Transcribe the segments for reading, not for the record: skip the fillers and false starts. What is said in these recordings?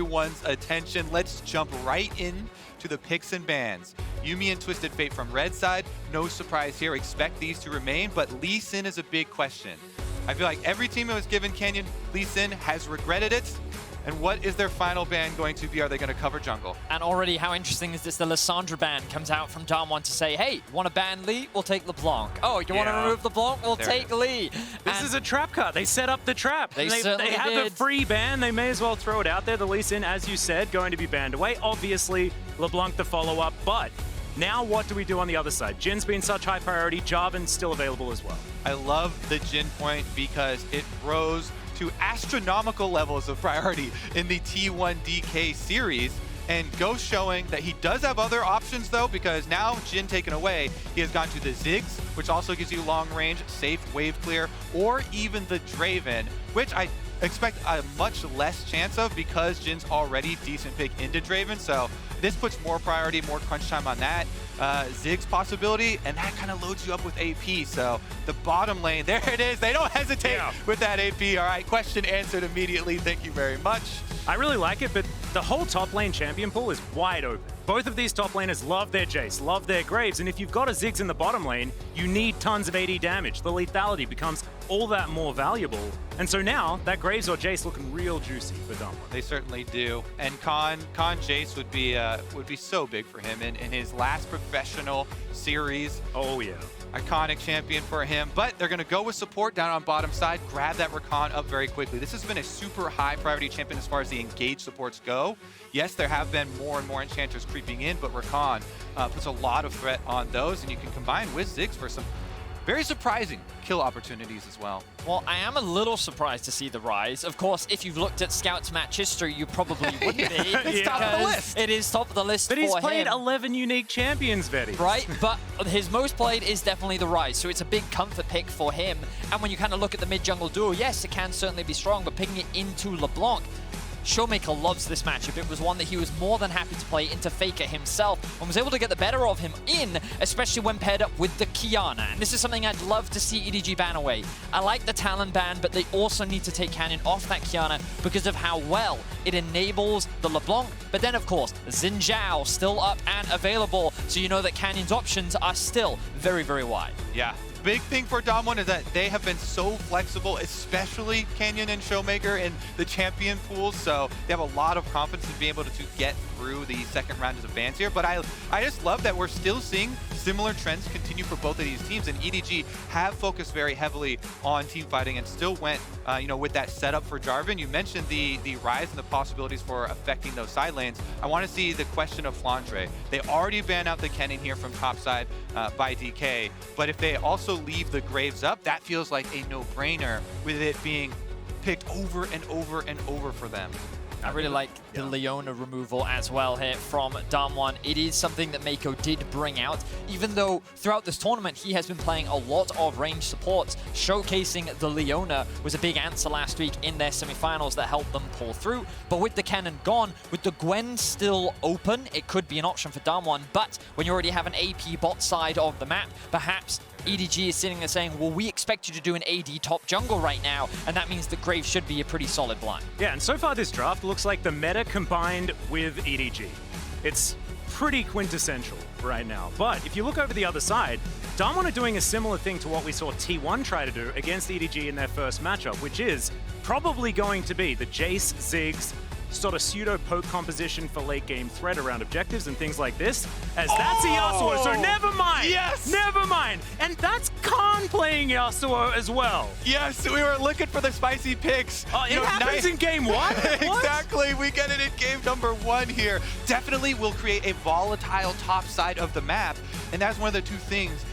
everyone's attention. Let's jump right in to the picks and bans. Yuumi and Twisted Fate from red side, no surprise here. Expect these to remain, but Lee Sin is a big question. I feel like every team that was given Canyon Lee Sin has regretted it. And what is their final ban going to be? Are they going to cover jungle? And already, how interesting is this? The Lissandra ban comes out from Darmon to say, hey, want to ban Lee? We'll take LeBlanc. Oh, you want to remove LeBlanc? We'll take Lee. This is a trap card. They set up the trap. They have a free ban. They may as well throw it out there. The Lee Sin, as you said, going to be banned away. Obviously, LeBlanc the follow-up, but now what do we do on the other side? Jin's been such high priority. Jarvan's still available as well. I love the Jin point because it rose to astronomical levels of priority in the T1 DK series. And Ghost showing that he does have other options though, because now Jin taken away, he has gone to the Ziggs, which also gives you long range, safe wave clear, or even the Draven, which I expect a much less chance of because Jin's already decent pick into Draven. So this puts more priority, more crunch time on that. Ziggs possibility, and that kind of loads you up with AP. So the bottom lane, there it is. They don't hesitate with that AP. All right, question answered immediately. Thank you very much. I really like it, but the whole top lane champion pool is wide open. Both of these top laners love their Jace, love their Graves, and if you've got a Ziggs in the bottom lane, you need tons of AD damage. The lethality becomes all that more valuable. And so now, that Graves or Jace looking real juicy for Darmon. They certainly do. And Khan Jace would be so big for him in his last professional series. Oh yeah. Iconic champion for him, but they're going to go with support down on bottom side, grab that Rakan up very quickly. This has been a super high priority champion as far as the engaged supports go. Yes, there have been more and more enchanters creeping in, but Rakan puts a lot of threat on those, and you can combine with Ziggs for some very surprising kill opportunities as well. Well, I am a little surprised to see the rise. Of course, if you've looked at Scout's match history, you probably wouldn't be. It's top of the list. It is top of the list But for him. he's played 11 unique champions, Vetty. Right, but his most played is definitely the Rise, so it's a big comfort pick for him. And when you kind of look at the mid-jungle duo, yes, it can certainly be strong, but picking it into LeBlanc, Showmaker loves this matchup. It was one that he was more than happy to play into Faker himself and was able to get the better of him especially when paired up with the Kiana. And this is something I'd love to see EDG ban away. I like the Talon ban, but they also need to take Canyon off that Kiana because of how well it enables the LeBlanc. But then, of course, Xin Zhao still up and available, so you know that Canyon's options are still very, very wide. Yeah. Big thing for Dom1 is that they have been so flexible, especially Canyon and Showmaker in the champion pools, so they have a lot of confidence in being able to get through the second round of advance here. But I just love that we're still seeing similar trends continue for both of these teams, and EDG have focused very heavily on team fighting and still went with that setup for Jarvan. You mentioned the rise and the possibilities for affecting those side lanes. I want to see the question of Flandre. They already ban out the Kennen here from top side by DK, but if they also leave the Graves up, that feels like a no-brainer with it being picked over and over and over for them. I really like the Leona removal as well here from Dam1. It is something that Mako did bring out, even though throughout this tournament he has been playing a lot of range supports. Showcasing the Leona was a big answer last week in their semifinals that helped them pull through. But with the cannon gone, with the Gwen still open, it could be an option for Dam1. But when you already have an AP bot side of the map, perhaps EDG is sitting there saying, well, we expect you to do an AD top jungle right now, and that means that Graves should be a pretty solid blind. Yeah, and so far this draft looks like the meta combined with EDG. It's pretty quintessential right now. But if you look over the other side, Darmon are doing a similar thing to what we saw T1 try to do against EDG in their first matchup, which is probably going to be the Jace, Ziggs, sort of pseudo-poke composition for late game threat around objectives and things like this, as that's a Yasuo, so never mind! Yes! Never mind! And that's Khan playing Yasuo as well. Yes, we were looking for the spicy picks. It happens in game one? Exactly, we get it in game number 1 here. Definitely will create a volatile top side of the map, and that's one of the two things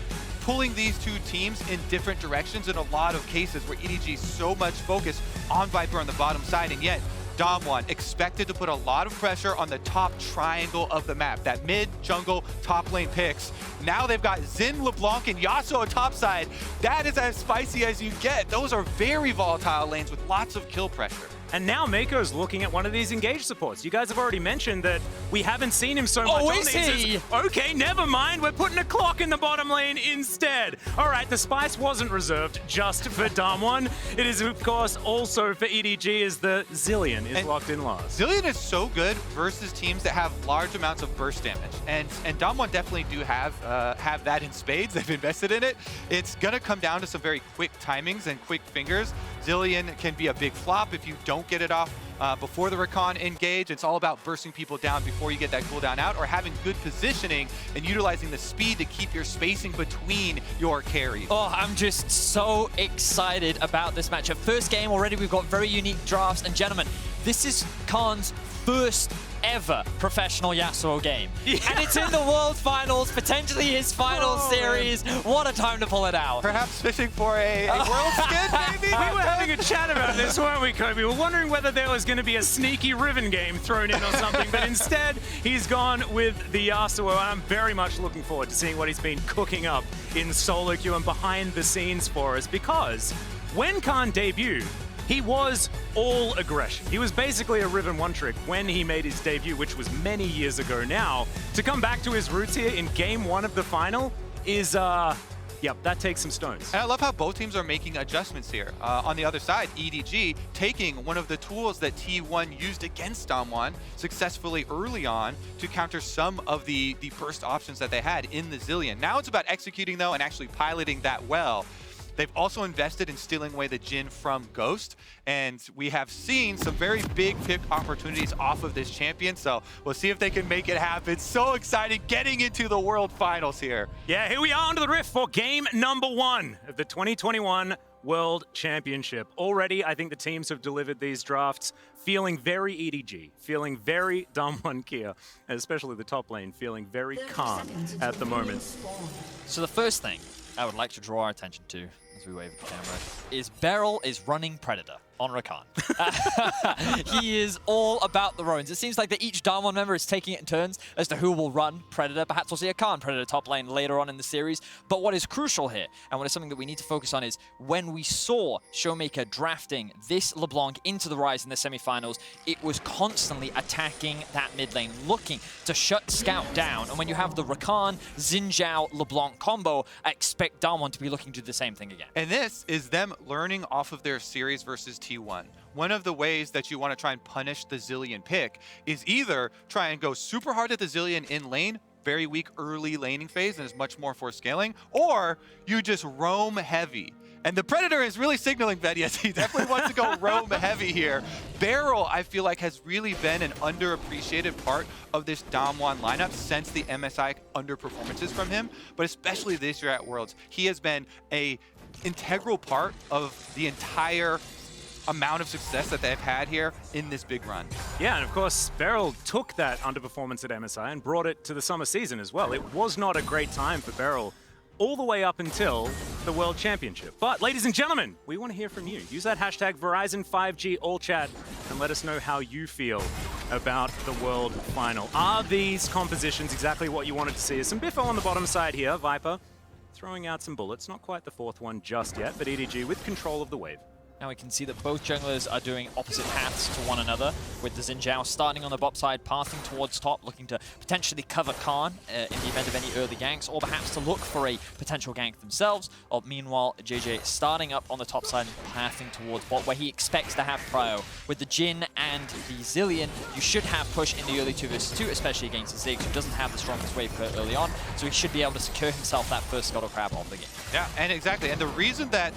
pulling these two teams in different directions in a lot of cases where EDG is so much focus on Viper on the bottom side, and yet Dam1 expected to put a lot of pressure on the top triangle of the map, that mid-jungle top lane picks. Now they've got Xin, LeBlanc, and Yasuo topside. That is as spicy as you get. Those are very volatile lanes with lots of kill pressure. And now Mako's looking at one of these engaged supports. You guys have already mentioned that we haven't seen him so much on is these. he? Okay, never mind. We're putting a clock in the bottom lane instead. All right, the spice wasn't reserved just for Damwon. It is, of course, also for EDG as the Zillion is locked in last. Zillion is so good versus teams that have large amounts of burst damage. And Damwon definitely do have that in spades. They've invested in it. It's going to come down to some very quick timings and quick fingers. Zillion can be a big flop if you don't get it off before the recon engage. It's all about bursting people down before you get that cooldown out, or having good positioning and utilizing the speed to keep your spacing between your carries. Oh, I'm just so excited about this matchup. First game already, we've got very unique drafts. And gentlemen, this is Khan's first ever professional Yasuo game. Yeah. And it's in the World Finals, potentially his final series. Man. What a time to pull it out. Perhaps fishing for a World Skid, maybe? We were having a chat about this, weren't we, Kobe? We were wondering whether there was going to be a sneaky Riven game thrown in or something, but instead, he's gone with the Yasuo. I'm very much looking forward to seeing what he's been cooking up in solo queue and behind the scenes for us, because when Khan debuted, he was all aggression. He was basically a Riven one-trick when he made his debut, which was many years ago now. To come back to his roots here in game one of the final is, yep, that takes some stones. And I love how both teams are making adjustments here. On the other side, EDG taking one of the tools that T1 used against Damwon successfully early on to counter some of the burst options that they had in the Zillion. Now it's about executing, though, and actually piloting that well. They've also invested in stealing away the Jhin from Ghost, and we have seen some very big pick opportunities off of this champion, so we'll see if they can make it happen. So excited getting into the World Finals here. Yeah, here we are onto the rift for game number 1 of the 2021 World Championship. Already, I think the teams have delivered these drafts feeling very EDG, feeling very Damwon Kia, and especially the top lane feeling very calm at the moment. So the first thing I would like to draw our attention to, as we wave at the camera, is Beryl is running Predator on Rakan. He is all about the Rones. It seems like that each Damwon member is taking it in turns as to who will run Predator. Perhaps we'll see a Khan Predator top lane later on in the series. But what is crucial here, and what is something that we need to focus on, is when we saw Showmaker drafting this LeBlanc into the Rise in the semifinals, it was constantly attacking that mid lane, looking to shut Scout down. And when you have the Rakan, Xin Zhao, LeBlanc combo, I expect Damwon to be looking to do the same thing again. And this is them learning off of their series versus T1. One of the ways that you want to try and punish the Zillion pick is either try and go super hard at the Zillion in lane, very weak early laning phase and is much more for scaling, or you just roam heavy. And the Predator is really signaling that, yes, he definitely wants to go roam heavy here. Beryl, I feel like, has really been an underappreciated part of this Damwon lineup since the MSI underperformances from him, but especially this year at Worlds. He has been a integral part of the entire amount of success that they've had here in this big run. Yeah, and of course, Beryl took that underperformance at MSI and brought it to the summer season as well. It was not a great time for Beryl all the way up until the World Championship. But ladies and gentlemen, we want to hear from you. Use that hashtag Verizon5G all chat and let us know how you feel about the World Final. Are these compositions exactly what you wanted to see? Some Biffo on the bottom side here, Viper throwing out some bullets. Not quite the fourth one just yet, but EDG with control of the wave. Now we can see that both junglers are doing opposite paths to one another, with the Xin Zhao starting on the bot side, pathing towards top, looking to potentially cover Khan in the event of any early ganks, or perhaps to look for a potential gank themselves. Or meanwhile, JJ starting up on the top side and pathing towards bot, where he expects to have prio. With the Jhin and the Zillion, you should have push in the early 2 versus 2, especially against the Ziggs, who doesn't have the strongest wave early on, so he should be able to secure himself that first Scuttle Crab of the game. Yeah, and exactly. And the reason that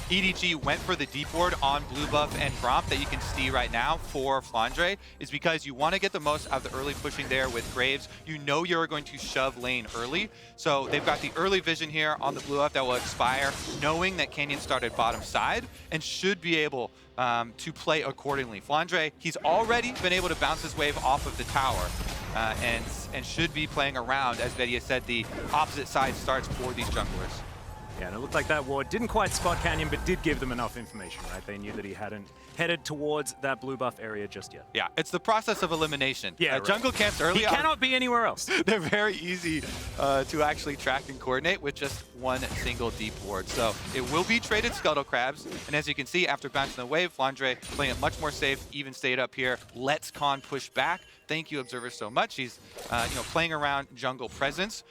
EDG went for the deep ward on blue buff and Gromp that you can see right now for Flandre is because you want to get the most out of the early pushing there with Graves. You know you're going to shove lane early. So they've got the early vision here on the blue buff that will expire, knowing that Canyon started bottom side and should be able to play accordingly. Flandre, he's already been able to bounce his wave off of the tower and should be playing around, as Vedia said, the opposite side starts for these junglers. Yeah, and it looked like that ward didn't quite spot Canyon, but did give them enough information, right? They knew that he hadn't headed towards that blue buff area just yet. Yeah, it's the process of elimination. Yeah, right. Jungle camps early He on, cannot be anywhere else. they're very easy to actually track and coordinate with just one single deep ward. So it will be traded Scuttle Crabs, and as you can see, after bouncing the wave, Flandre playing it much more safe, even stayed up here, lets Khan push back. Thank you, Observer, so much. He's playing around jungle presence.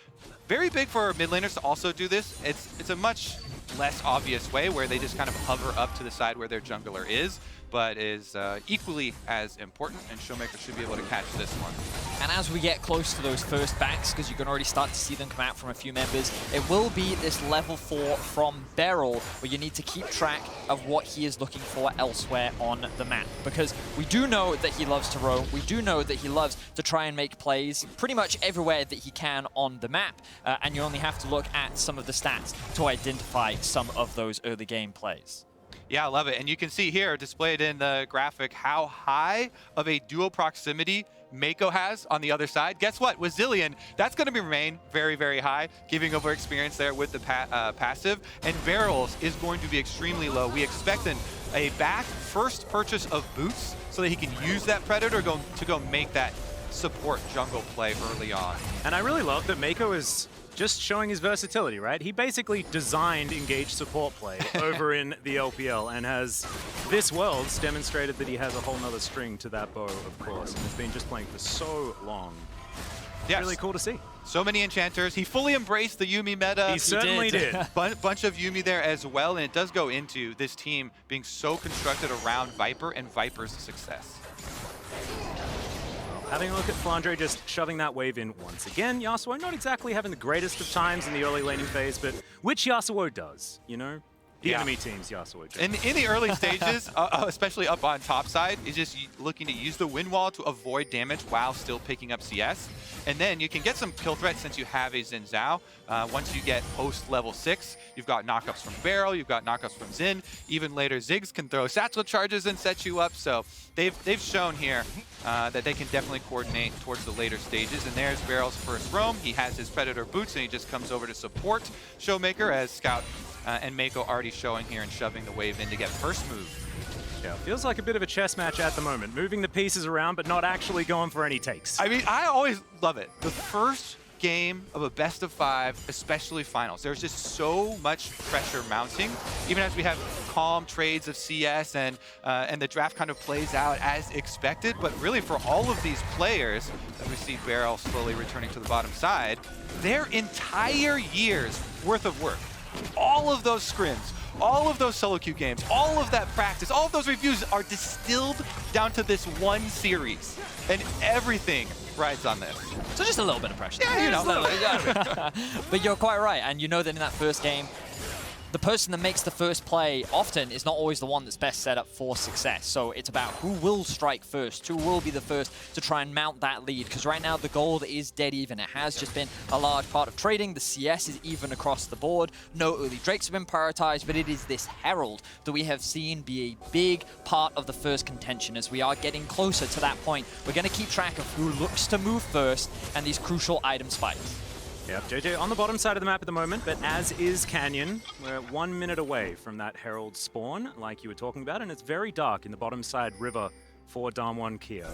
Very big for mid laners to also do this. It's a much less obvious way where they just kind of hover up to the side where their jungler is, but is equally as important, and Showmaker should be able to catch this one. And as we get close to those first backs, because you can already start to see them come out from a few members, it will be this level 4 from Beryl, where you need to keep track of what he is looking for elsewhere on the map. Because we do know that he loves to roam, we do know that he loves to try and make plays pretty much everywhere that he can on the map, and you only have to look at some of the stats to identify some of those early game plays. Yeah, I love it. And you can see here, displayed in the graphic, how high of a dual proximity Mako has on the other side. Guess what? With Zilean, that's going to remain very, very high, giving over experience there with the passive. And Barrels is going to be extremely low. We expect a back first purchase of boots so that he can use that Predator to go make that support jungle play early on. And I really love that Mako is just showing his versatility, right? He basically designed engaged support play over in the LPL and has this Worlds demonstrated that he has a whole nother string to that bow, of course, and has been just playing for so long. Yes. Really cool to see. So many enchanters. He fully embraced the Yuumi meta. He certainly did. Bunch of Yuumi there as well, and it does go into this team being so constructed around Viper and Viper's success. Having a look at Flandre just shoving that wave in once again. Yasuo not exactly having the greatest of times in the early laning phase, but which Yasuo does, you know? The enemy team's Yasuo. In the early stages, especially up on top side, is just looking to use the wind wall to avoid damage while still picking up CS. And then you can get some kill threat since you have a Xin Zhao. Once you get post level 6, you've got knockups from Beryl, you've got knockups from Xin. Even later, Ziggs can throw satchel charges and set you up. So they've shown here that they can definitely coordinate towards the later stages. And there's Beryl's first roam. He has his Predator boots, and he just comes over to support Showmaker as Scout and Mako already showing here and shoving the wave in to get first move. Yeah, feels like a bit of a chess match at the moment. Moving the pieces around, but not actually going for any takes. I mean, I always love it. The first game of a best of 5, especially finals, there's just so much pressure mounting. Even as we have calm trades of CS and the draft kind of plays out as expected. But really for all of these players, as we see Beryl slowly returning to the bottom side, their entire year's worth of work, all of those scrims, all of those solo queue games, all of that practice, all of those reviews are distilled down to this one series. And everything rides on this. So just a little bit of pressure. Yeah, you know. But you're quite right, and you know that in that first game, the person that makes the first play often is not always the one that's best set up for success. So it's about who will strike first, who will be the first to try and mount that lead. Because right now the gold is dead even. It has just been a large part of trading. The CS is even across the board. No early Drakes have been prioritized, but it is this Herald that we have seen be a big part of the first contention. As we are getting closer to that point, we're going to keep track of who looks to move first and these crucial item spikes. Yep, JJ on the bottom side of the map at the moment, but as is Canyon. We're 1 minute away from that Herald spawn, like you were talking about, and it's very dark in the bottom side river for Damwon Kia.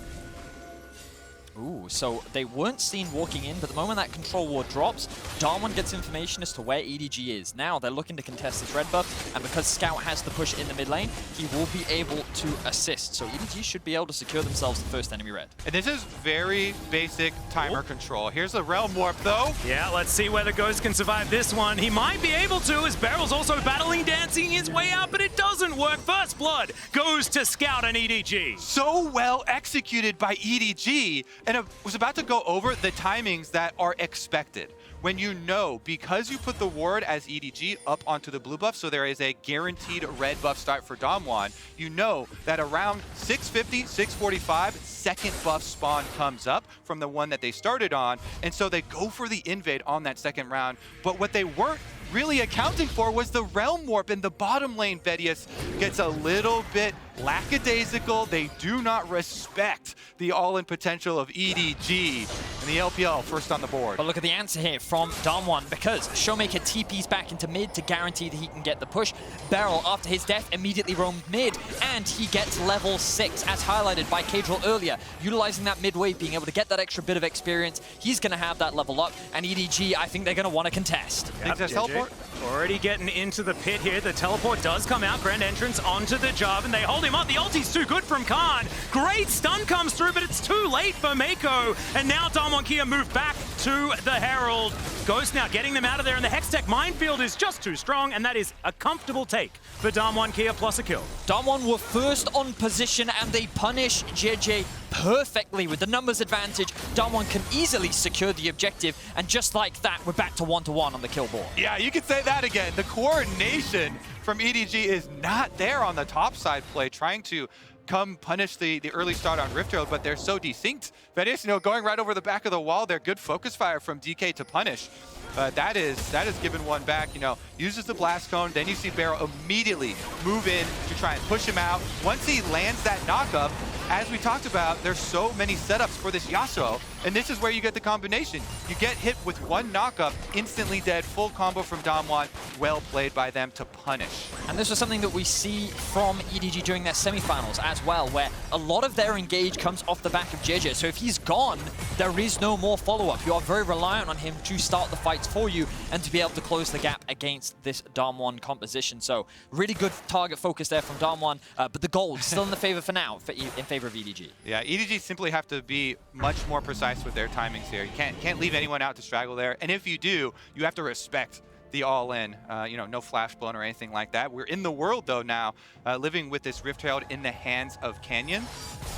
Ooh, so they weren't seen walking in, but the moment that control ward drops, Darwin gets information as to where EDG is. Now they're looking to contest this red buff, and because Scout has the push in the mid lane, he will be able to assist. So EDG should be able to secure themselves the first enemy red. And this is very basic timer control. Here's the Realm Warp, though. Yeah, let's see whether Ghost can survive this one. He might be able to, as Beryl's also battling, dancing his way out, but it doesn't work. First blood goes to Scout and EDG. So well executed by EDG. And I was about to go over the timings that are expected. When you know, because you put the ward as EDG up onto the blue buff, so there is a guaranteed red buff start for Damwon, you know that around 650, 645, second buff spawn comes up from the one that they started on, and so they go for the invade on that second round. But what they weren't really accounting for was the Realm Warp in the bottom lane. Vedius gets a little bit lackadaisical. They do not respect the all-in potential of EDG. And the LPL first on the board. But look at the answer here from Damwon, because Showmaker TP's back into mid to guarantee that he can get the push. Beryl, after his death, immediately roamed mid, and he gets level 6, as highlighted by Kadril earlier. Utilizing that mid wave, being able to get that extra bit of experience, he's going to have that level up, and EDG, I think they're going to want to contest. Yep, teleport. Already getting into the pit here. The teleport does come out. Grand entrance onto the job, and they hold him up. The ulti's too good from Khan. Great stun comes through, but it's too late for Mako. And now Damwon Kia move back to the Herald. Ghost now getting them out of there, and the Hextech minefield is just too strong, and that is a comfortable take for Damwon Kia plus a kill. Damwon were first on position, and they punish JJ perfectly with the numbers advantage. Damwon can easily secure the objective, and just like that, we're back to 1-1 on the kill board. Yeah, you could say that again. The coordination from EDG is not there on the top side play, trying to come punish the early start on Rift Herald, but they're so desynced. Venice, going right over the back of the wall there. Good focus fire from DK to punish. That is given one back, uses the blast cone, then you see Barrow immediately move in to try and push him out. Once he lands that knockup, as we talked about, there's so many setups for this Yasuo, and this is where you get the combination. You get hit with one knockup, instantly dead, full combo from Damwon, well played by them to punish. And this was something that we see from EDG during their semifinals as well, where a lot of their engage comes off the back of JJ. So if he's gone, there is no more follow-up. You are very reliant on him to start the fights for you and to be able to close the gap against this Damwon composition. So really good target focus there from Damwon, but the gold still in the favor for now, in favor of EDG. Yeah, EDG simply have to be much more precise with their timings here. You can't leave anyone out to straggle there, and if you do, you have to respect the all-in, no flash blown or anything like that. We're in the world though now, living with this Rift Herald in the hands of Canyon,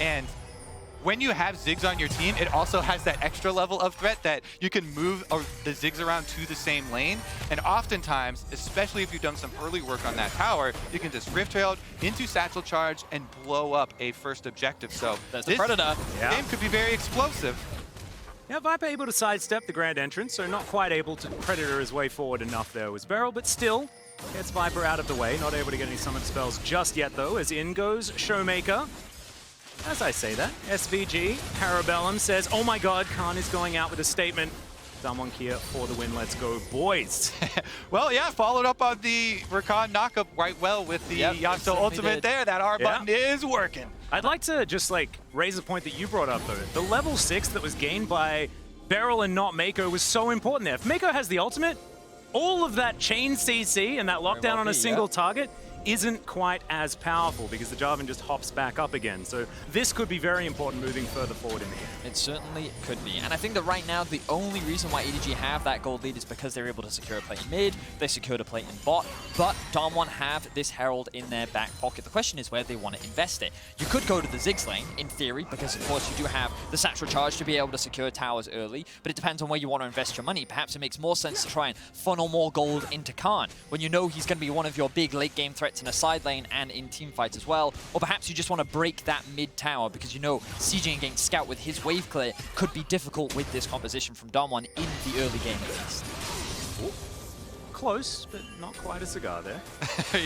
and when you have Ziggs on your team, it also has that extra level of threat that you can move the Ziggs around to the same lane. And oftentimes, especially if you've done some early work on that tower, you can just Rift Herald into Satchel Charge and blow up a first objective. So that's the Predator. Game could be very explosive. Yeah, Viper able to sidestep the grand entrance, so not quite able to Predator his way forward enough there was Beryl, but still gets Viper out of the way. Not able to get any summon spells just yet though, as in goes Showmaker. As I say that, SVG, Parabellum says, oh my god, Khan is going out with a statement. Damwon Kia for the win, let's go boys. Well, yeah, followed up on the Rakan knockup right well with the Yasuo ultimate there. That R button is working. I'd like to just raise a point that you brought up though. The level 6 that was gained by Beryl and not Mako was so important there. If Mako has the ultimate, all of that chain CC and that lockdown on a single target isn't quite as powerful because the Jarvan just hops back up again. So this could be very important moving further forward in the game. It certainly could be. And I think that right now, the only reason why EDG have that gold lead is because they're able to secure a plate in mid, they secured a plate in bot, but Damwon have this Herald in their back pocket. The question is where they want to invest it. You could go to the Ziggs lane, in theory, because of course you do have the Satchel Charge to be able to secure towers early, but it depends on where you want to invest your money. Perhaps it makes more sense to try and funnel more gold into Khan, when you know he's going to be one of your big late game threats in a side lane and in team fights as well. Or perhaps you just want to break that mid tower because you know sieging against Scout with his wave clear could be difficult with this composition from Damwon in the early game at least. Ooh. Close, but not quite a cigar there.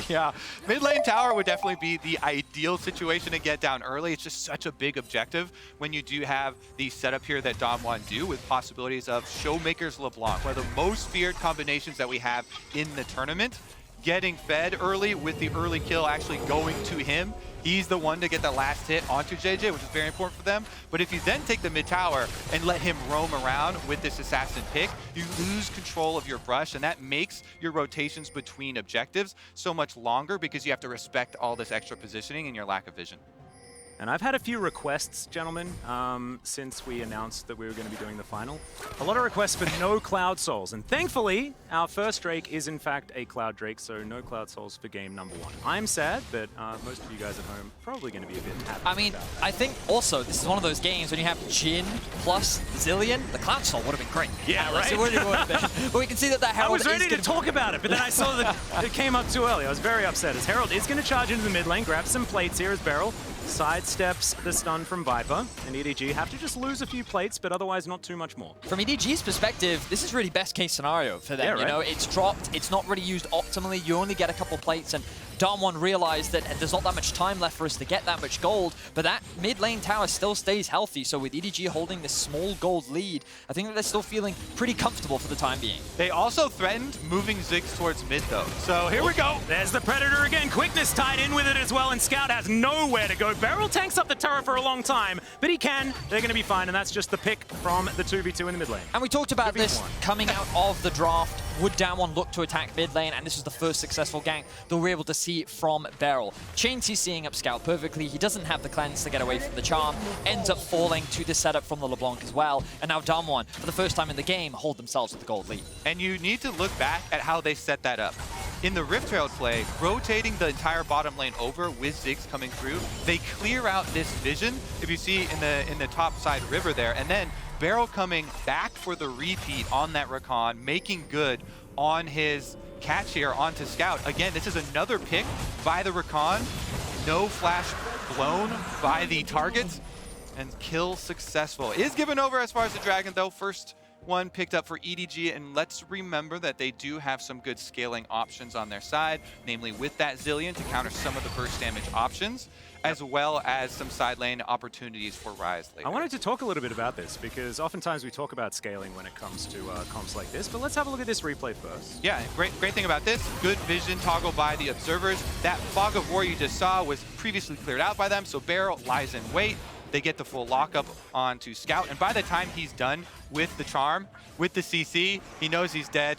Yeah, mid lane tower would definitely be the ideal situation to get down early. It's just such a big objective when you do have the setup here that Damwon do with possibilities of Showmaker's LeBlanc, one of the most feared combinations that we have in the tournament. Getting fed early with the early kill actually going to him. He's the one to get the last hit onto JJ, which is very important for them. But if you then take the mid tower and let him roam around with this assassin pick, you lose control of your brush, and that makes your rotations between objectives so much longer because you have to respect all this extra positioning and your lack of vision. And I've had a few requests, gentlemen, since we announced that we were going to be doing the final. A lot of requests for no Cloud Souls. And thankfully, our first Drake is in fact a Cloud Drake, so no Cloud Souls for game number 1. I'm sad, but most of you guys at home are probably going to be a bit happy. I mean, I think also this is one of those games when you have Jhin plus Zillion, the Cloud Soul would have been great. Yeah, right? It would have been. But we can see that Herald I was ready to talk about it, but then I saw that it came up too early. I was very upset as Herald is going to charge into the mid lane, grab some plates here as Beryl sidesteps the stun from Viper, and EDG have to just lose a few plates, but otherwise not too much more. From EDG's perspective, this is really best case scenario for them. Yeah, right? You know, it's dropped, it's not really used optimally, you only get a couple plates, and Damwon realized that there's not that much time left for us to get that much gold, but that mid lane tower still stays healthy. So with EDG holding this small gold lead, I think that they're still feeling pretty comfortable for the time being. They also threatened moving Ziggs towards mid though. So here we go. There's the Predator again. Quickness tied in with it as well, and Scout has nowhere to go. Beryl tanks up the turret for a long time, but he can. They're going to be fine, and that's just the pick from the 2v2 in the mid lane. And we talked about this coming out of the draft. Would Damwon look to attack mid lane? And this was the first successful gank that we're able to see from Beryl. Chainsy's seeing up Scout perfectly. He doesn't have the cleanse to get away from the charm. Ends up falling to the setup from the LeBlanc as well. And now Damwon, for the first time in the game, hold themselves with the gold lead. And you need to look back at how they set that up. In the Rift Herald play, rotating the entire bottom lane over with Ziggs coming through, they clear out this vision, if you see in the top side river there, and then Beryl coming back for the repeat on that Rakan, making good on his catch here onto Scout. Again, this is another pick by the Rakan. No flash blown by the targets, and kill successful. Is given over as far as the Dragon though. First one picked up for EDG, and let's remember that they do have some good scaling options on their side, namely with that Zillion to counter some of the burst damage options, as well as some side lane opportunities for Ryze later. I wanted to talk a little bit about this, because oftentimes we talk about scaling when it comes to comps like this, but let's have a look at this replay first. Yeah, great thing about this, good vision toggle by the observers. That Fog of War you just saw was previously cleared out by them, so Beryl lies in wait. They get the full lockup onto Scout, and by the time he's done with the charm, with the CC, he knows he's dead.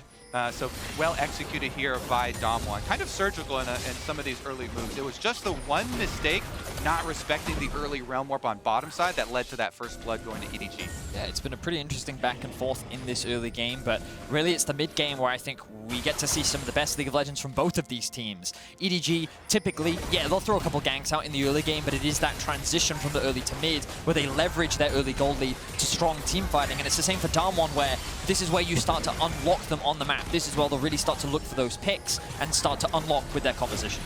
So well executed here by Damwon. Kind of surgical in some of these early moves. It was just the one mistake, not respecting the early Realm Warp on bottom side, that led to that first blood going to EDG. Yeah, it's been a pretty interesting back and forth in this early game, but really it's the mid game where I think we get to see some of the best League of Legends from both of these teams. EDG, typically, yeah, they'll throw a couple ganks out in the early game, but it is that transition from the early to mid where they leverage their early gold lead to strong team fighting, and it's the same for Damwon, where this is where you start to unlock them on the map. This is where they'll really start to look for those picks and start to unlock with their composition.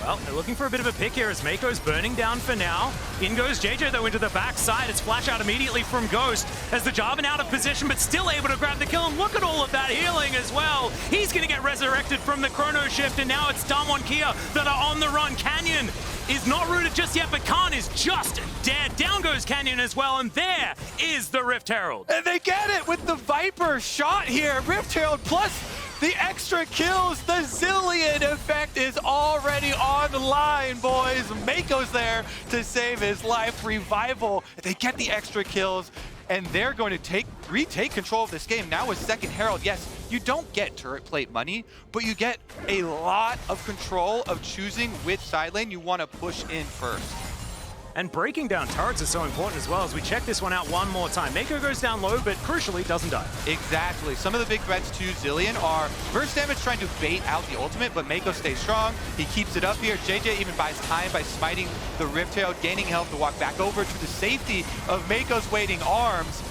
Well, they're looking for a bit of a pick here as Mako's burning down for now. In goes JJ, though, into the backside. It's flash out immediately from Ghost as the Jarvan out of position, but still able to grab the kill. And look at all of that healing as well. He's going to get resurrected from the Chrono Shift, and now it's Damwon Kia that are on the run. Canyon is not rooted just yet, but Khan is just dead. Down goes Canyon as well, and there is the Rift Herald. And they get it with the Viper shot here. Rift Herald plus the extra kills. The Zillion effect is already online, boys. Mako's there to save his life. Revival, they get the extra kills, and they're going to retake control of this game. Now with second Herald, yes, you don't get turret plate money, but you get a lot of control of choosing which side lane you want to push in first. And breaking down turrets is so important as well as we check this one out one more time. Mako goes down low, but crucially doesn't die. Exactly. Some of the big threats to Zillion are burst damage trying to bait out the ultimate, but Mako stays strong. He keeps it up here. JJ even buys time by smiting the Rift Herald, gaining health to walk back over to the safety of Mako's waiting arms.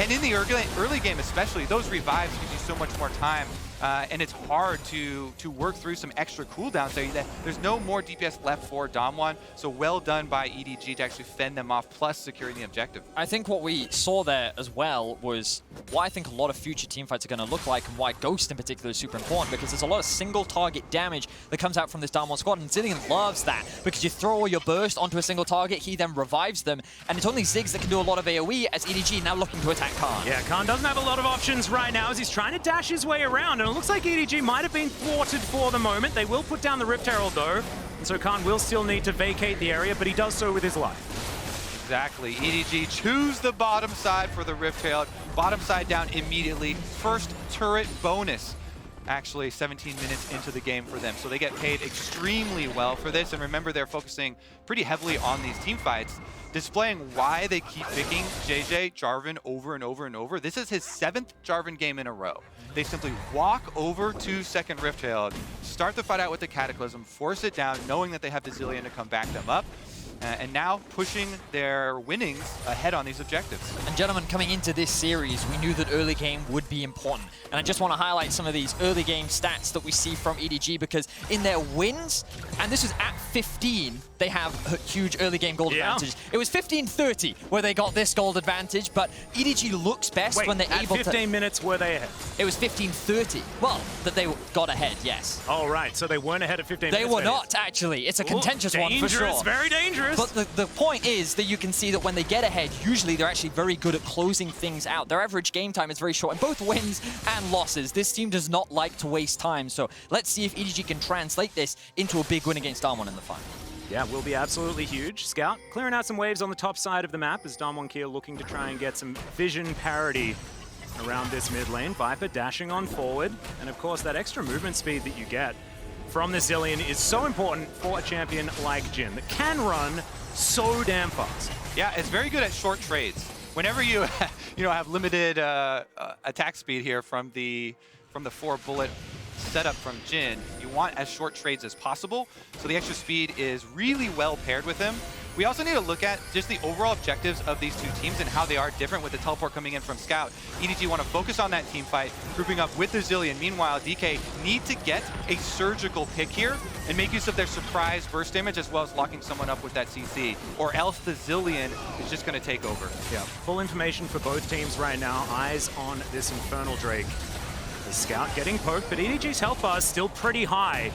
And in the early game especially, those revives give you so much more time. And it's hard to work through some extra cooldowns there. There's no more DPS left for Damwon, so well done by EDG to actually fend them off, plus securing the objective. I think what we saw there as well was why I think a lot of future teamfights are going to look like, and why Ghost in particular is super important, because there's a lot of single target damage that comes out from this Damwon squad, and Zillion loves that, because you throw all your burst onto a single target, he then revives them, and it's only Ziggs that can do a lot of AoE, as EDG now looking to attack Khan. Yeah, Khan doesn't have a lot of options right now as he's trying to dash his way around, and it looks like EDG might have been thwarted for the moment. They will put down the Rift Herald though, and so Khan will still need to vacate the area, but he does so with his life. Exactly. EDG choose the bottom side for the Rift Herald. Bottom side down immediately. First turret bonus. Actually 17 minutes into the game for them. So they get paid extremely well for this. And remember, they're focusing pretty heavily on these team fights, displaying why they keep picking JJ Jarvan over and over and over. This is his 7th Jarvan game in a row. They simply walk over to second Rift Herald, start the fight out with the Cataclysm, force it down, knowing that they have the Zillion to come back them up. And now pushing their winnings ahead on these objectives. And gentlemen, coming into this series, we knew that early game would be important. And I just want to highlight some of these early game stats that we see from EDG, because in their wins, and this was at 15, they have a huge early game gold advantage. It was 15-30 where they got this gold advantage, but EDG looks best when they're able to... 15 minutes were they ahead? It was 15-30. Well, that they got ahead, yes. Oh, right. So they weren't ahead at 15 minutes. They were not, actually. It's a contentious one for sure. Very dangerous. But the point is that you can see that when they get ahead, usually they're actually very good at closing things out. Their average game time is very short. In both wins and losses, this team does not like to waste time. So let's see if EDG can translate this into a big win against Damwon in the final. Yeah, will be absolutely huge. Scout clearing out some waves on the top side of the map as Damwon Kia looking to try and get some vision parity around this mid lane. Viper dashing on forward. And of course, that extra movement speed that you get from the Zilean is so important for a champion like Jin that can run so damn fast. Yeah, it's very good at short trades. Whenever you have limited attack speed here from the 4-bullet setup from Jin, you want as short trades as possible, so the extra speed is really well paired with him. We also need to look at just the overall objectives of these two teams and how they are different with the teleport coming in from Scout. EDG want to focus on that team fight, grouping up with the Zilean. Meanwhile, DK need to get a surgical pick here and make use of their surprise burst damage as well as locking someone up with that CC, or else the Zilean is just going to take over. Yeah, full information for both teams right now. Eyes on this Infernal Drake. The Scout getting poked, but EDG's health bar is still pretty high.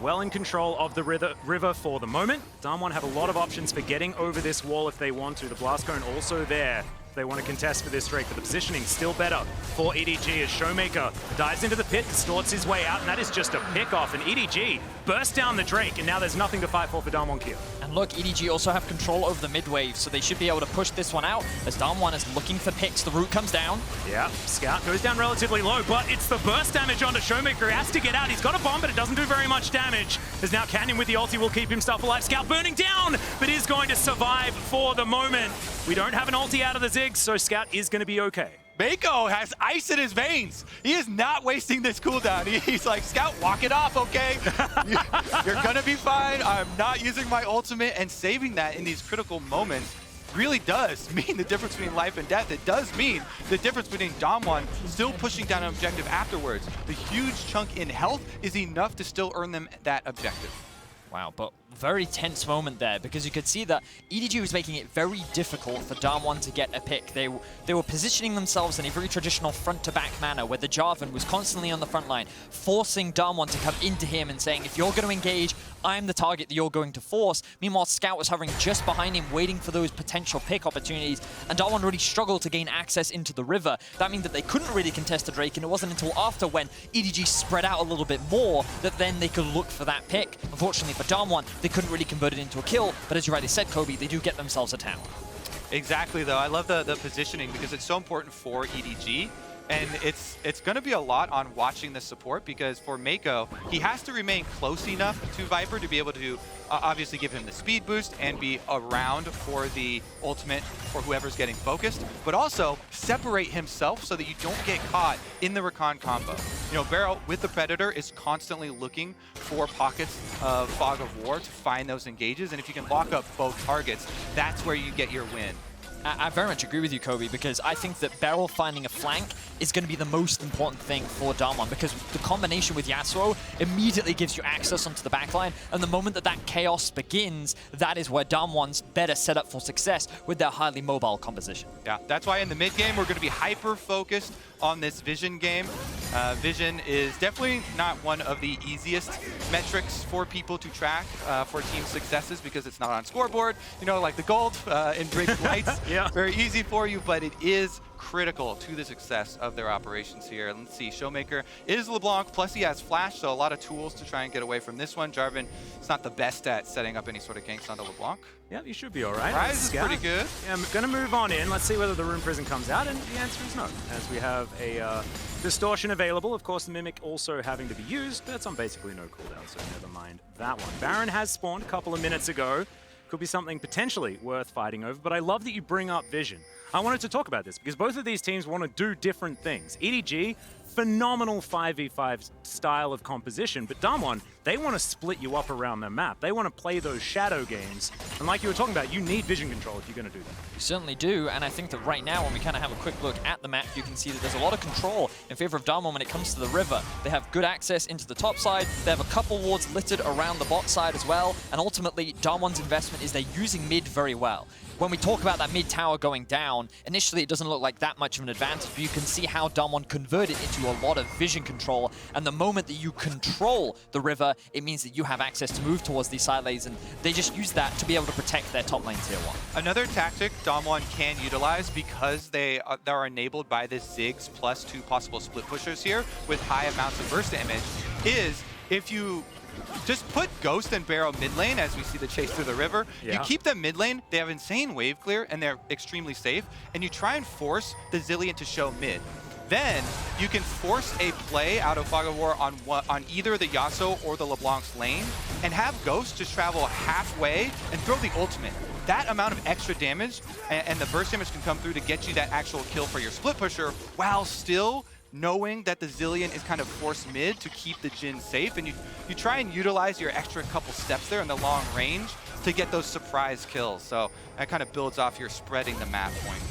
Well in control of the river for the moment. Damwon have a lot of options for getting over this wall if they want to. The Blast Cone also there if they want to contest for this Drake, but the positioning still better for EDG as Showmaker dives into the pit, distorts his way out, and that is just a pick off. And EDG bursts down the Drake, and now there's nothing to fight for Damwon Kia. And look, EDG also have control over the mid wave, so they should be able to push this one out as Damwon is looking for picks. The root comes down. Yeah, Scout goes down relatively low, but it's the burst damage onto Showmaker. He has to get out. He's got a bomb, but it doesn't do very much damage. There's now Canyon with the ulti will keep himself alive. Scout burning down, but is going to survive for the moment. We don't have an ulti out of the Ziggs, so Scout is going to be okay. Mako has ice in his veins. He is not wasting this cooldown. He's like, Scout, walk it off, okay? You're gonna be fine. I'm not using my ultimate, and saving that in these critical moments really does mean the difference between life and death. It does mean the difference between Damwon still pushing down an objective afterwards. The huge chunk in health is enough to still earn them that objective. Wow, but very tense moment there because you could see that EDG was making it very difficult for Damwon to get a pick. They were positioning themselves in a very traditional front-to-back manner where the Jarvan was constantly on the front line, forcing Damwon to come into him and saying, if you're going to engage, I'm the target that you're going to force. Meanwhile, Scout was hovering just behind him, waiting for those potential pick opportunities, and Damwon really struggled to gain access into the river. That meant that they couldn't really contest the Drake, and it wasn't until after when EDG spread out a little bit more that then they could look for that pick. Unfortunately for Damwon, they couldn't really convert it into a kill, but as you rightly said, Kobe, they do get themselves a tower. Exactly, though. I love the positioning because it's so important for EDG. And it's going to be a lot on watching the support because for Mako, he has to remain close enough to Viper to be able to obviously give him the speed boost and be around for the ultimate for whoever's getting focused, but also separate himself so that you don't get caught in the Rakan combo. You know, Barrow with the Predator is constantly looking for pockets of Fog of War to find those engages, and if you can lock up both targets, that's where you get your win. I very much agree with you, Kobe, because I think that Beryl finding a flank is going to be the most important thing for Damwon, because the combination with Yasuo immediately gives you access onto the backline, and the moment that that chaos begins, that is where Damwon's better set up for success with their highly mobile composition. Yeah, that's why in the mid game, we're going to be hyper-focused on this Vision game. Vision is definitely not one of the easiest metrics for people to track for team successes because it's not on scoreboard, you know, like the gold in Brig Lights. Yeah. Very easy for you, but it is critical to the success of their operations here. Let's see, Showmaker is LeBlanc, plus he has Flash, so a lot of tools to try and get away from this one. Jarvan is not the best at setting up any sort of ganks onto LeBlanc. Yeah, you should be all right. Rise is pretty good. Yeah, I'm going to move on in. Let's see whether the Rune Prison comes out, and the answer is no, as we have a Distortion available. Of course, the Mimic also having to be used, but it's on basically no cooldown, so never mind that one. Baron has spawned a couple of minutes ago. Could be something potentially worth fighting over, but I love that you bring up Vision. I wanted to talk about this because both of these teams want to do different things. EDG, phenomenal 5v5 style of composition, but Damwon, they want to split you up around their map. They want to play those shadow games. And like you were talking about, you need vision control if you're going to do that. You certainly do, and I think that right now, when we kind of have a quick look at the map, you can see that there's a lot of control in favor of Damwon when it comes to the river. They have good access into the top side, they have a couple wards littered around the bot side as well, and ultimately, Damwon's investment is they're using mid very well. When we talk about that mid tower going down, initially it doesn't look like that much of an advantage, but you can see how Damwon converted into a lot of vision control, and the moment that you control the river, it means that you have access to move towards these side lanes, and they just use that to be able to protect their top lane tier 1. Another tactic Damwon can utilize because they're enabled by this Ziggs plus 2 possible split pushers here with high amounts of burst damage is if you just put Ghost and Barrow mid lane as we see the chase through the river. Yeah. You keep them mid lane, they have insane wave clear and they're extremely safe, and you try and force the Zilean to show mid. Then you can force a play out of Fog of War on either the Yasuo or the LeBlanc's lane and have Ghost just travel halfway and throw the ultimate. That amount of extra damage and the burst damage can come through to get you that actual kill for your split pusher while still knowing that the Zilean is kind of forced mid to keep the Jhin safe, and you try and utilize your extra couple steps there in the long range to get those surprise kills. So that kind of builds off your spreading the map point.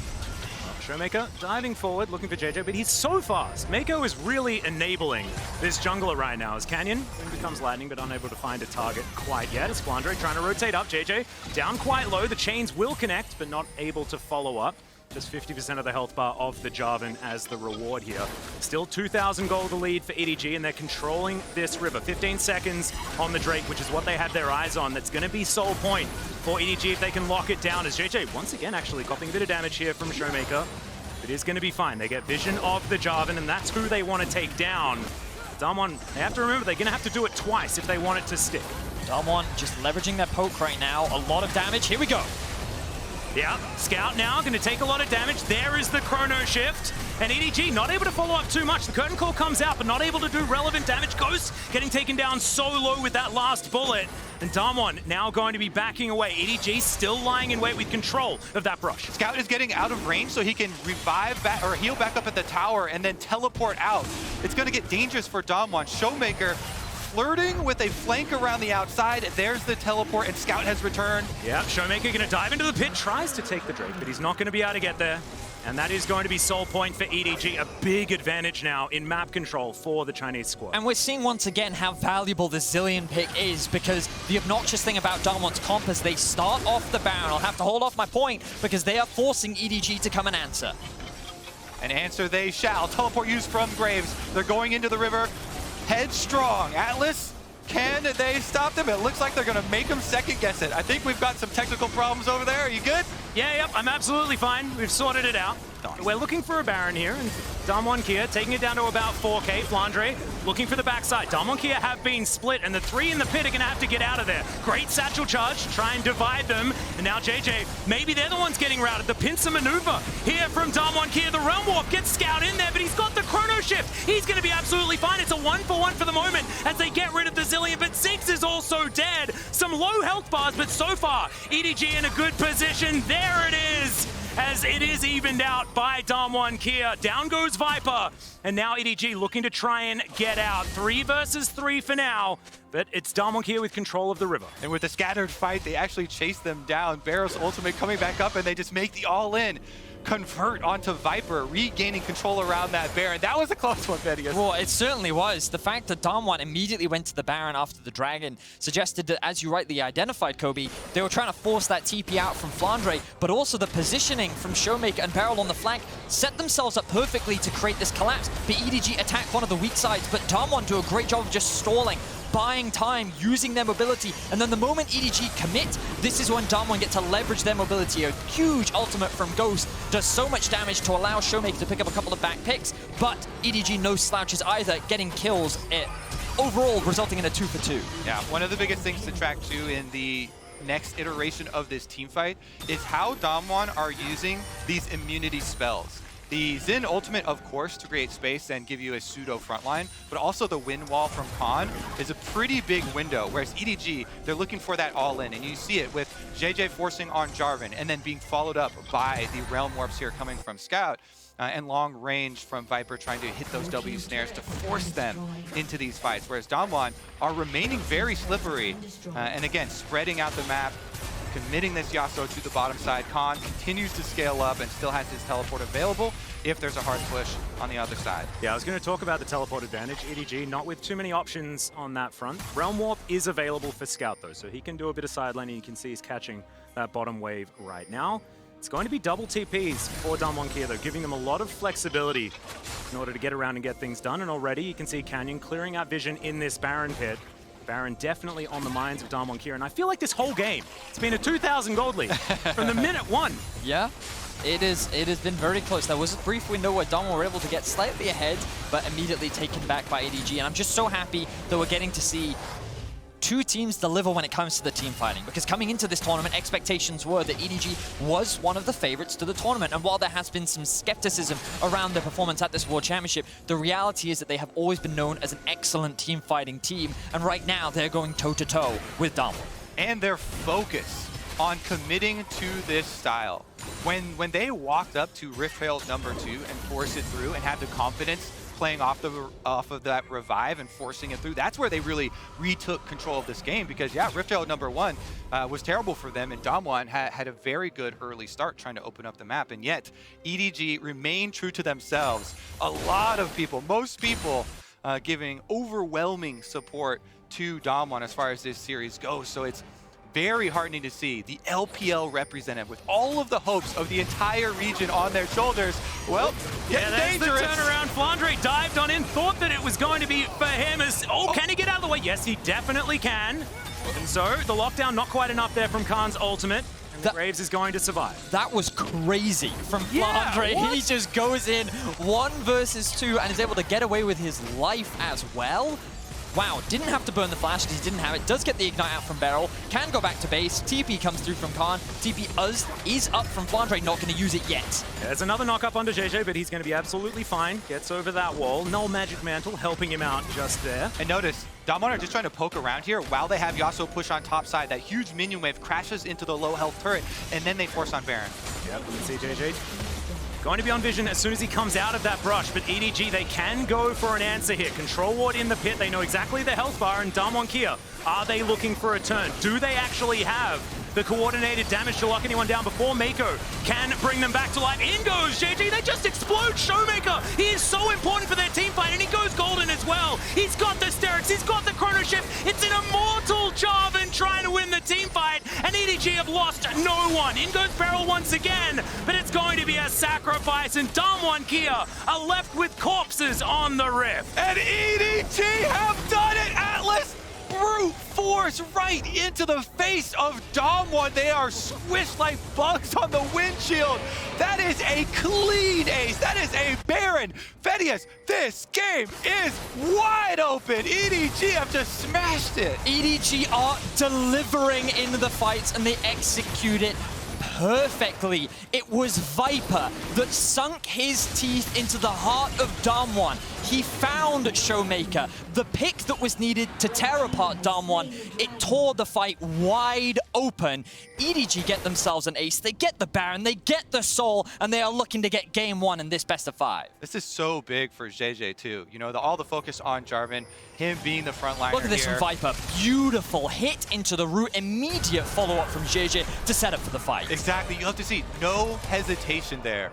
Showmaker diving forward, looking for JJ, but he's so fast. Mako is really enabling this jungler right now as Canyon becomes lightning, but unable to find a target quite yet. As Flandre trying to rotate up, JJ down quite low. The chains will connect, but not able to follow up. Just 50% of the health bar of the Jarvan as the reward here. Still 2,000 gold the lead for EDG, and they're controlling this river. 15 seconds on the Drake, which is what they had their eyes on. That's going to be soul point for EDG if they can lock it down, as JJ once again actually copying a bit of damage here from Showmaker. It is going to be fine. They get vision of the Jarvan, and that's who they want to take down. Damwon, they have to remember they're going to have to do it twice if they want it to stick. Damwon just leveraging their poke right now. A lot of damage. Here we go. Yeah, Scout now going to take a lot of damage. There is the Chrono Shift. And EDG not able to follow up too much. The Curtain Call comes out, but not able to do relevant damage. Ghost getting taken down so low with that last bullet. And Damwon now going to be backing away. EDG still lying in wait with control of that brush. Scout is getting out of range so he can revive back or heal back up at the tower and then teleport out. It's going to get dangerous for Damwon. Showmaker flirting with a flank around the outside. There's the teleport, and Scout has returned. Yeah, Showmaker going to dive into the pit, tries to take the Drake, but he's not going to be able to get there. And that is going to be soul point for EDG, a big advantage now in map control for the Chinese squad. And we're seeing once again how valuable the Zilean pick is, because the obnoxious thing about Damwon's comp is they start off the Baron. I'll have to hold off my point because they are forcing EDG to come and answer. And answer they shall. Teleport used from Graves. They're going into the river. Headstrong. Atlas, can they stop them? It looks like they're going to make them second guess it. I think we've got some technical problems over there. Are you good? Yeah, yep, I'm absolutely fine. We've sorted it out. Nice. We're looking for a Baron here, and Damwon Kia taking it down to about 4k. Flandre looking for the backside. Damwon Kia have been split, and the 3 in the pit are going to have to get out of there. Great satchel charge, try and divide them. And now JJ, maybe they're the ones getting routed. The pincer maneuver here from Damwon Kia. The Realm Warp gets Scout in there, but he's got the Chrono Shift. He's going to be absolutely fine. It's a 1-for-1 for the moment as they get rid of the Zilean, but Ziggs is also dead. Some low health bars, but so far, EDG in a good position. There it is, as it is evened out by Damwon Kia. Down goes Viper, and now EDG looking to try and get out. 3 versus 3 for now, but it's Damwon Kia with control of the river. And with the scattered fight, they actually chase them down. Barrow's ultimate coming back up, and they just make the all-in. Convert onto Viper, regaining control around that Baron. That was a close one, Thaddeus. Well, it certainly was. The fact that Damwon immediately went to the Baron after the Dragon suggested that, as you rightly identified, Kobe, they were trying to force that TP out from Flandre, but also the positioning from Showmaker and Beryl on the flank set themselves up perfectly to create this collapse. But EDG attack one of the weak sides, but Damwon do a great job of just stalling, buying time, using their mobility, and then the moment EDG commit, this is when Damwon get to leverage their mobility. A huge ultimate from Ghost does so much damage to allow Showmaker to pick up a couple of back picks, but EDG no slouches either, getting kills, overall resulting in a 2-for-2. Yeah, one of the biggest things to track too in the next iteration of this team fight is how Damwon are using these immunity spells. The Xin ultimate, of course, to create space and give you a pseudo frontline, but also the wind wall from Khan is a pretty big window, whereas EDG, they're looking for that all-in, and you see it with JJ forcing on Jarvan and then being followed up by the Realm Warps here coming from Scout, and long range from Viper trying to hit those W snares to force them into these fights, whereas Damwon are remaining very slippery, and again, spreading out the map, committing this Yasuo to the bottom side. Khan continues to scale up and still has his teleport available if there's a hard push on the other side. Yeah, I was going to talk about the teleport advantage. EDG, not with too many options on that front. Realm Warp is available for Scout, though, so he can do a bit of side laning. You can see he's catching that bottom wave right now. It's going to be double TPs for Damwon Kia, though, giving them a lot of flexibility in order to get around and get things done. And already you can see Canyon clearing out vision in this Baron pit. Baron definitely on the minds of Damwon Kia, and I feel like this whole game, it's been a 2,000 gold lead from the minute one. Yeah, it has been very close. There was a brief window where Damwon were able to get slightly ahead, but immediately taken back by EDG, and I'm just so happy that we're getting to see two teams deliver when it comes to the team fighting, because coming into this tournament, expectations were that EDG was one of the favorites to the tournament, and while there has been some skepticism around their performance at this World Championship, the reality is that they have always been known as an excellent team fighting team, and right now they're going toe-to-toe with Damwon. And their focus on committing to this style. When they walked up to Rift Veil #2 and forced it through and had the confidence playing off of that revive and forcing it through, that's where they really retook control of this game, because yeah, Rift Veil #1 was terrible for them, and Damwon had a very good early start trying to open up the map, and yet EDG remained true to themselves. A lot of people, most people, giving overwhelming support to Damwon as far as this series goes, so it's very heartening to see the LPL representative with all of the hopes of the entire region on their shoulders. Well, getting dangerous. The turnaround. Flandre dived on in, thought that it was going to be for him. Can he get out of the way? Yes, he definitely can. And so the lockdown, not quite enough there from Khan's ultimate. And the Graves is going to survive. That was crazy from Flandre. Yeah, he just goes in 1 versus 2 and is able to get away with his life as well. Wow, didn't have to burn the flash because he didn't have it. Does get the ignite out from Beryl. Can go back to base. TP comes through from Khan. TP is up from Flandre, not going to use it yet. Yeah, there's another knock up onto JJ, but he's going to be absolutely fine. Gets over that wall. No Magic Mantle helping him out just there. And notice, Damwon are just trying to poke around here while they have Yasuo push on top side. That huge minion wave crashes into the low health turret, and then they force on Baron. Yep, you can see JJ going to be on vision as soon as he comes out of that brush, but EDG, they can go for an answer here. Control ward in the pit, they know exactly the health bar, and Damwon Kia, are they looking for a turn? Do they actually have the coordinated damage to lock anyone down before Mako can bring them back to life? In goes JJ, they just explode Showmaker. He is so important for their team fight, and he goes golden as well. He's got the Sterix, he's got the Chrono Shift. It's an immortal Jarvan trying to win the team fight, and EDG have lost no one. In goes Beryl once again, but it's going to be a sacrifice, and Damwon Kia are left with corpses on the Rift. And EDG have done it, Atlas! Brute force right into the face of Damwon. They are squished like bugs on the windshield. That is a clean ace. That is a Baron. Fedius, this game is wide open. EDG have just smashed it. EDG are delivering in the fights, and they execute it perfectly. It was Viper that sunk his teeth into the heart of Damwon. He found Showmaker, the pick that was needed to tear apart Damwon. It tore the fight wide open. EDG get themselves an ace. They get the Baron, they get the Soul, and they are looking to get game 1 in this best of 5. This is so big for JJ too. You know, all the focus on Jarvan, him being the frontliner. Look at this here. from Viper. Beautiful hit into the root. Immediate follow-up from JJ to set up for the fight. Exactly. You have to see no hesitation there.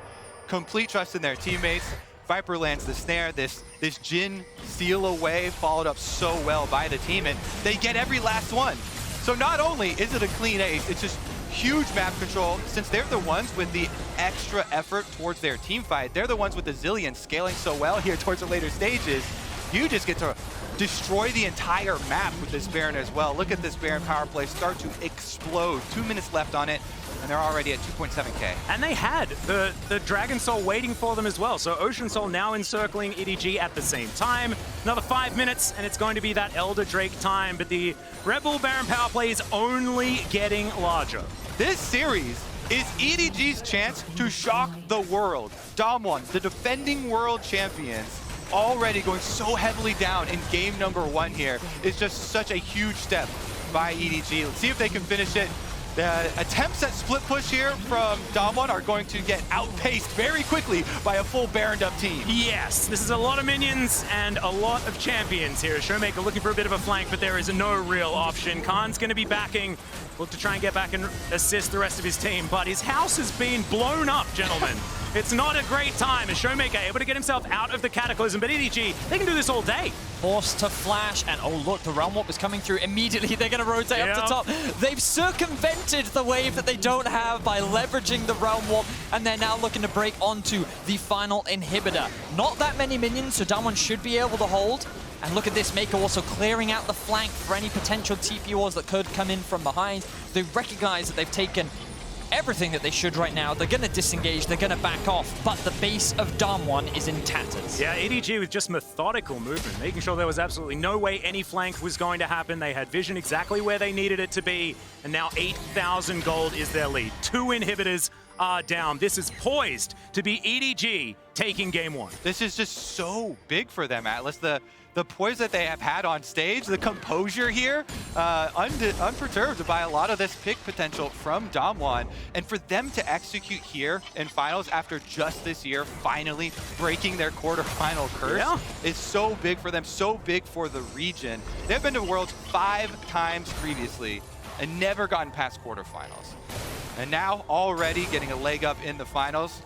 Complete trust in their teammates. Viper lands the snare, this Jhin steal away, followed up so well by the team, and they get every last one. So not only is it a clean ace, it's just huge map control. Since they're the ones with the extra effort towards their team fight, they're the ones with the Zillion scaling so well here towards the later stages. You just get to destroy the entire map with this Baron as well. Look at this Baron power play start to explode. 2 minutes left on it, and they're already at 2.7k. And they had the Dragon Soul waiting for them as well. So Ocean Soul now encircling EDG at the same time. Another 5 minutes, and it's going to be that Elder Drake time. But the Red Bull Baron power play is only getting larger. This series is EDG's chance to shock the world. Damwon, the defending world champions, already going so heavily down in game number 1 here, is just such a huge step by EDG. Let's see if they can finish it. The attempts at split push here from Damwon are going to get outpaced very quickly by a full Baroned up team. Yes, this is a lot of minions and a lot of champions here. Showmaker looking for a bit of a flank, but there is no real option. Khan's going to be backing, look to try and get back and assist the rest of his team, but his house has been blown up, gentlemen. It's not a great time as Showmaker able to get himself out of the Cataclysm, but EDG, they can do this all day. Forced to flash, and oh look, the Realm Warp is coming through immediately. They're going to rotate up to top. They've circumvented the wave that they don't have by leveraging the Realm Warp, and they're now looking to break onto the final inhibitor. Not that many minions, so Damwon should be able to hold. And look at this, Maker also clearing out the flank for any potential TP wars that could come in from behind. They recognize that they've taken everything that they should right now. They're going to disengage, they're going to back off, but the base of Damwon is in tatters. Yeah, EDG with just methodical movement, making sure there was absolutely no way any flank was going to happen. They had vision exactly where they needed it to be, and now 8,000 gold is their lead. 2 inhibitors are down. This is poised to be EDG taking game 1. This is just so big for them, Atlas. The poise that they have had on stage, the composure here, unperturbed by a lot of this pick potential from Damwon. And for them to execute here in finals after just this year, finally breaking their quarterfinal curse, is so big for them, so big for the region. They've been to Worlds 5 times previously and never gotten past quarterfinals. And now already getting a leg up in the finals.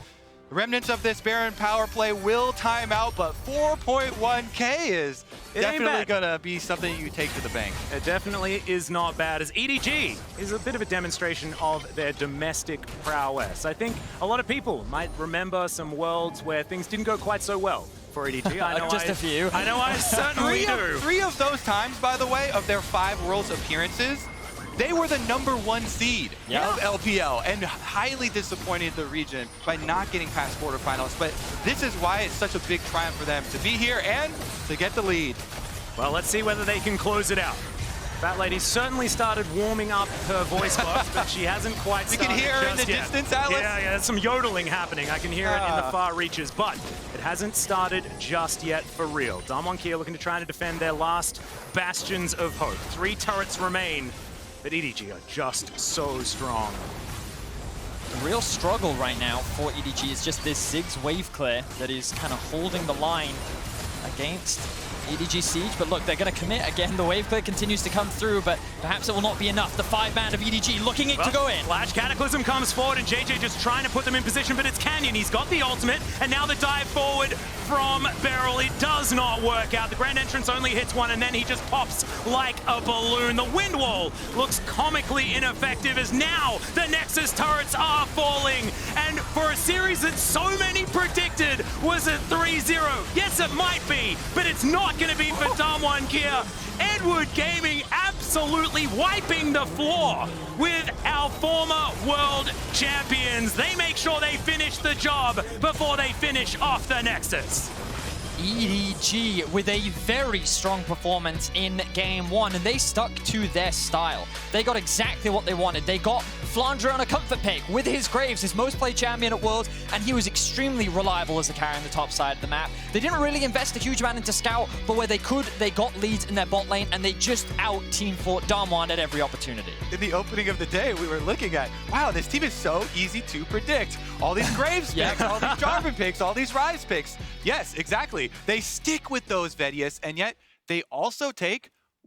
The remnants of this Baron power play will time out, but 4.1K is definitely going to be something you take to the bank. It definitely is not bad, as EDG is a bit of a demonstration of their domestic prowess. I think a lot of people might remember some worlds where things didn't go quite so well for EDG. I know Just a few. I know I certainly do. 3 of those times, by the way, of their 5 Worlds appearances, they were the #1 seed of LPL and highly disappointed the region by not getting past quarterfinals. But this is why it's such a big triumph for them to be here and to get the lead. Well, let's see whether they can close it out. Fat Lady certainly started warming up her voice box, but she hasn't quite started. You can hear her in the yet. distance, Atlas? Yeah, there's some yodeling happening. I can hear it in the far reaches, but it hasn't started just yet for real. Damwon here looking to try to defend their last bastions of hope. 3 turrets remain. But EDG are just so strong. The real struggle right now for EDG is just this Ziggs wave clear that is kind of holding the line against EDG Siege. But look, they're going to commit again. The wave clear continues to come through, but perhaps it will not be enough. The 5-man of EDG looking to go in. Flash Cataclysm comes forward, and JJ just trying to put them in position, but it's Canyon. He's got the ultimate, and now the dive forward from Beryl. It does not work out. The Grand Entrance only hits 1, and then he just pops like a balloon. The wind wall looks comically ineffective as now the Nexus turrets are falling. And for a series that so many predicted was a 3-0, yes, it might be, but it's not going to be for Damwon here. Edward Gaming absolutely wiping the floor with our former world champions. They make sure they finish the job before they finish off the Nexus. EDG with a very strong performance in game 1, and they stuck to their style. They got exactly what they wanted. They got Flandre on a comfort pick with his Graves, his most played champion at Worlds, and he was extremely reliable as the carry on the top side of the map. They didn't really invest a huge amount into Scout, but where they could, they got leads in their bot lane, and they just out-team fought Damwon at every opportunity. In the opening of the day, we were looking at, wow, this team is so easy to predict. All these Graves picks, all these Jarvan picks, all these Ryze picks. Yes, exactly. They stick with those Vedius, and yet they also take